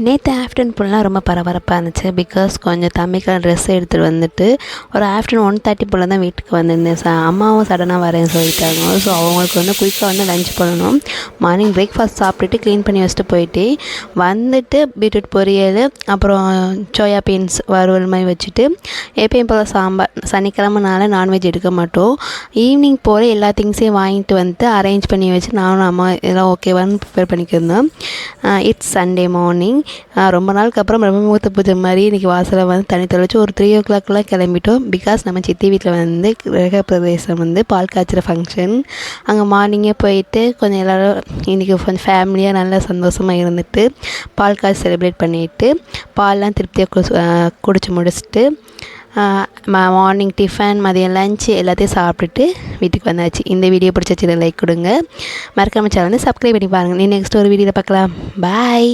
நேற்று ஆஃப்டர்நூன் ஃபுல்லாக ரொம்ப பரபரப்பாக இருந்துச்சு. பிகாஸ் கொஞ்சம் தம்பிக்கெல்லாம் ட்ரெஸ் எடுத்துகிட்டு வந்துட்டு ஒரு ஆஃப்டர்நூன் 1:30 போல் தான் வீட்டுக்கு வந்திருந்தேன். அம்மாவும் சடனாக வரேன்னு சொல்லிட்டாங்க. ஸோ அவங்களுக்கு வந்து குயிக்காக வந்து லஞ்ச் பண்ணணும். மார்னிங் பிரேக்ஃபாஸ்ட் சாப்பிட்டுட்டு க்ளீன் பண்ணி வச்சுட்டு போயிட்டு வந்துட்டு பீட்ரூட் பொரியல், அப்புறம் சோயா பீன்ஸ் வறுவல் மாதிரி வச்சுட்டு எப்பயும் போல் சாம்பார். சனிக்கிழமைனால நான்வெஜ் எடுக்க மாட்டோம். ஈவினிங் போல் எல்லா திங்ஸையும் வாங்கிட்டு வந்துட்டு அரேஞ்ச் பண்ணி வச்சு நானும் அம்மா எல்லாம் ஓகேவான்னு ப்ரிப்பேர் பண்ணிக்கிருந்தோம். It's Sunday morning. ரொம்ப நாளுக்கு அப்புறம் பிரம்மமுகூர்த்த பூஜை மாதிரி இன்றைக்கி வாசலை வந்து தண்ணி தெளிச்சு ஒரு 3 o'clockலாம் கிளம்பிட்டோம். பிகாஸ் நம்ம சித்தி வீட்டில் வந்து கிரகப்பிரவேசம் வந்து பால் காய்ச்சிற ஃபங்க்ஷன். அங்கே மார்னிங்கே போயிட்டு கொஞ்சம் எல்லோரும் இன்றைக்கி கொஞ்சம் ஃபேமிலியாக நல்லா சந்தோஷமாக இருந்துட்டு பால் காய்ச்சி செலிப்ரேட் பண்ணிவிட்டு பால்லாம் திருப்தியாக குடிச்சு முடிச்சுட்டு மார்னிங் டிஃபன், மதியம் லஞ்சு எல்லாத்தையும் சாப்பிட்டுட்டு வீட்டுக்கு வந்தாச்சு. இந்த வீடியோ பிடிச்சிச்சு லைக் கொடுங்க. மறக்காம சேனல் வந்து சப்ஸ்கிரைப் பண்ணி பாருங்கள். நீ நெக்ஸ்ட் ஒரு வீடியோவில் பார்க்கலாம். பாய்.